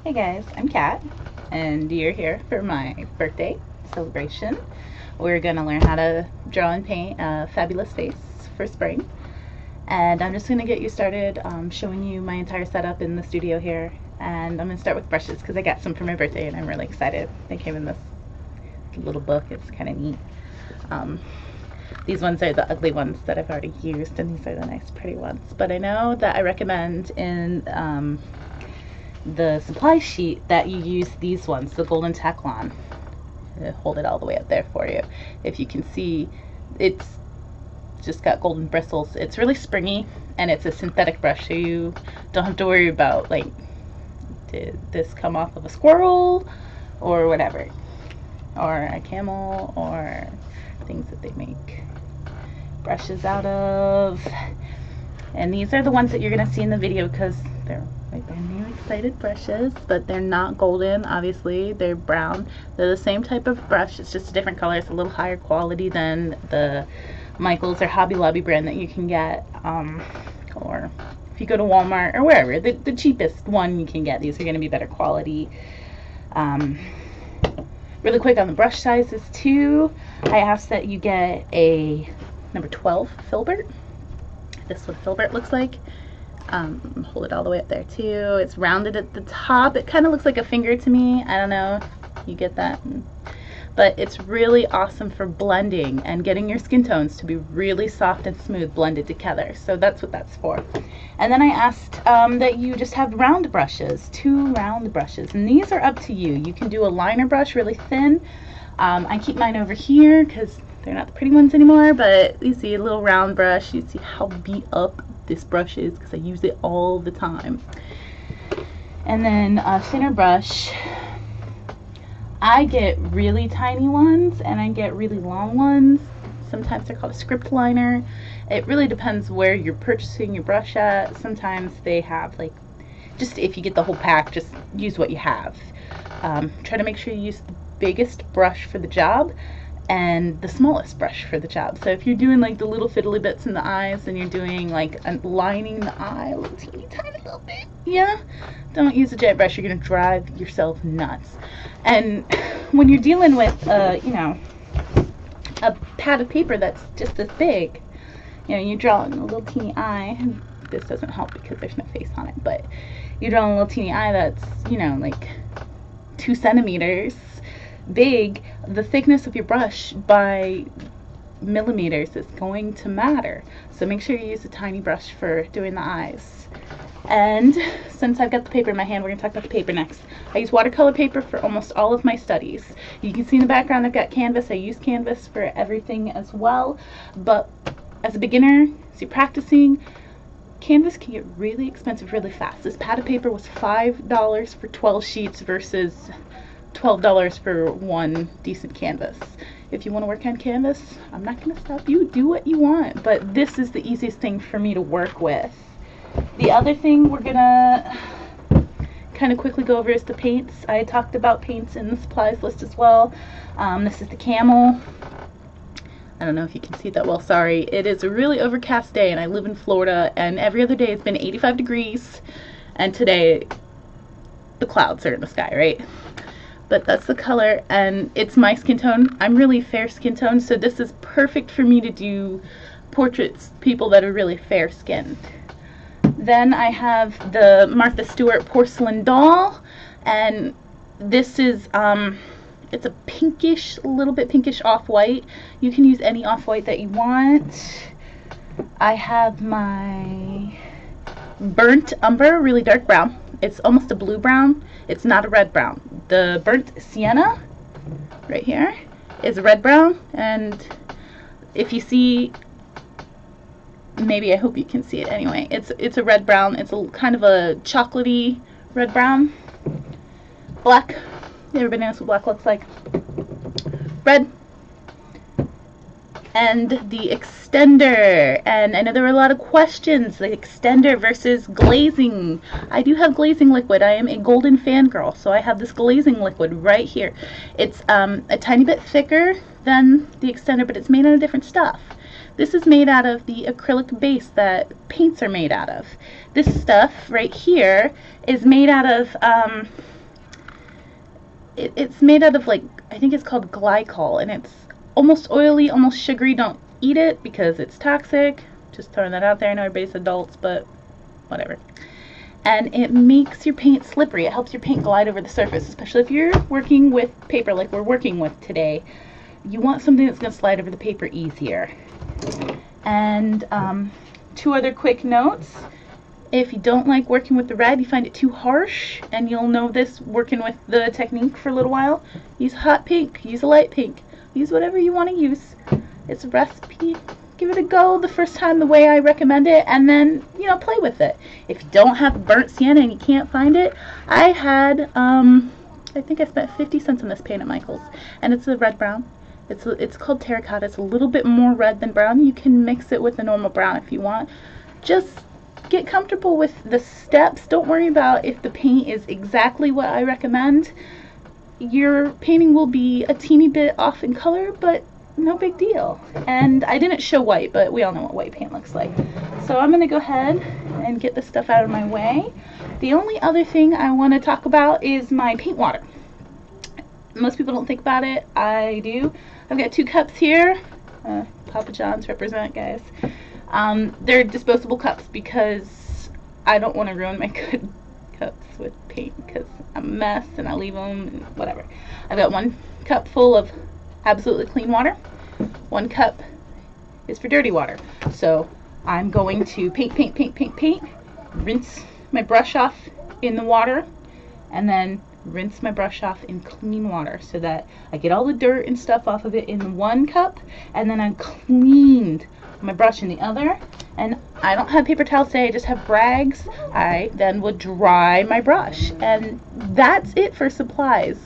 Hey guys, I'm Kat, and you're here for my birthday celebration. We're gonna learn how to draw and paint a fabulous face for spring. And I'm just gonna get you started showing you my entire setup in the studio here. And I'm gonna start with brushes because I got some for my birthday and I'm really excited. They came in this little book, it's kind of neat. These ones are the ugly ones that I've already used, and these are the nice pretty ones. But I know that I recommend in the supply sheet that you use these ones, the golden taklon. Hold it all the way up there for you. If you can see, it's just got golden bristles. It's really springy, and it's a synthetic brush, so you don't have to worry about, like, did this come off of a squirrel or whatever, or a camel, or things that they make brushes out of. And these are the ones that you're gonna see in the video because they're my brand new excited brushes, but they're not golden, obviously. They're brown. They're the same type of brush, it's just a different color. It's a little higher quality than the Michaels or Hobby Lobby brand that you can get, or if you go to Walmart or wherever, the cheapest one you can get. These are going to be better quality. Really quick on the brush sizes too, I ask that you get a number 12 filbert. This is what a filbert looks like. Hold it all the way up there too. It's rounded at the top. It kind of looks like a finger to me. I don't know if you get that. But it's really awesome for blending and getting your skin tones to be really soft and smooth blended together. So that's what that's for. And then I asked that you just have round brushes, 2 round brushes. And these are up to you. You can do a liner brush really thin. I keep mine over here because they're not the pretty ones anymore, but you see a little round brush. You see how beat up this brush is because I use it all the time. And then a thinner brush. I get really tiny ones and I get really long ones. Sometimes they're called a script liner. It really depends where you're purchasing your brush at. Sometimes they have, like, just if you get the whole pack, just use what you have. Try to make sure you use the biggest brush for the job and the smallest brush for the job. So if you're doing like the little fiddly bits in the eyes and you're doing like lining the eye a little teeny tiny little bit, yeah, don't use a jet brush. You're gonna drive yourself nuts. And when you're dealing with you know, a pad of paper that's just this big, you know, you're drawing a little teeny eye. This doesn't help because there's no face on it, but you're drawing a little teeny eye that's, you know, like 2 centimeters big. The thickness of your brush by millimeters is going to matter, so make sure you use a tiny brush for doing the eyes. And since I've got the paper in my hand, we're going to talk about the paper next. I use watercolor paper for almost all of my studies. You can see in the background I've got canvas. I use canvas for everything as well, but as a beginner, as you're practicing, canvas can get really expensive really fast. This pad of paper was $5 for 12 sheets versus $12 for one decent canvas. If you want to work on canvas, I'm not going to stop you. Do what you want, but this is the easiest thing for me to work with. The other thing we're going to kind of quickly go over is the paints. I talked about paints in the supplies list as well. This is the camel. I don't know if you can see that well, sorry. It is a really overcast day and I live in Florida and every other day it's been 85 degrees and today the clouds are in the sky, right? But that's the color and it's my skin tone. I'm really fair skin tone, so this is perfect for me to do portraits, people that are really fair skinned. Then I have the Martha Stewart porcelain doll, and this is it's a pinkish, a little bit pinkish off-white. You can use any off-white that you want. I have my burnt umber, really dark brown. It's almost a blue brown. It's not a red brown. The burnt sienna right here is a red brown, and if you see, maybe I hope you can see it anyway, it's a red brown. It's a kind of a chocolatey red brown. Black, everybody knows what black looks like. Red. And the extender, and I know there were a lot of questions, the extender versus glazing. I do have glazing liquid. I am a golden fangirl, so I have this glazing liquid right here. It's a tiny bit thicker than the extender, but it's made out of different stuff. This is made out of the acrylic base that paints are made out of. This stuff right here is made out of it's made out of, like, I think it's called glycol, and it's almost oily, almost sugary. Don't eat it because it's toxic. Just throwing that out there. I know everybody's adults, but whatever. And it makes your paint slippery. It helps your paint glide over the surface, especially if you're working with paper like we're working with today. You want something that's going to slide over the paper easier. And two other quick notes. If you don't like working with the red, you find it too harsh, and you'll know this working with the technique for a little while, use hot pink, use a light pink, use whatever you want to use. It's a recipe. Give it a go the first time the way I recommend it, and then, you know, play with it. If you don't have burnt sienna and you can't find it, I had, I think I spent 50 cents on this paint at Michael's, and it's a red brown. It's called terracotta. It's a little bit more red than brown. You can mix it with a normal brown if you want. Just get comfortable with the steps. Don't worry about if the paint is exactly what I recommend. Your painting will be a teeny bit off in color, but no big deal. And I didn't show white, but we all know what white paint looks like. So I'm going to go ahead and get this stuff out of my way. The only other thing I want to talk about is my paint water. Most people don't think about it. I do. I've got 2 cups here. Papa John's represent, guys. They're disposable cups because I don't want to ruin my good cups with paint because I'm a mess and I leave them and whatever. I've got 1 cup full of absolutely clean water. 1 cup is for dirty water. So I'm going to paint, rinse my brush off in the water, and then rinse my brush off in clean water so that I get all the dirt and stuff off of it in 1 cup, and then I cleaned my brush in the other. And I don't have paper towels today, I just have rags. I then would dry my brush, and that's it for supplies.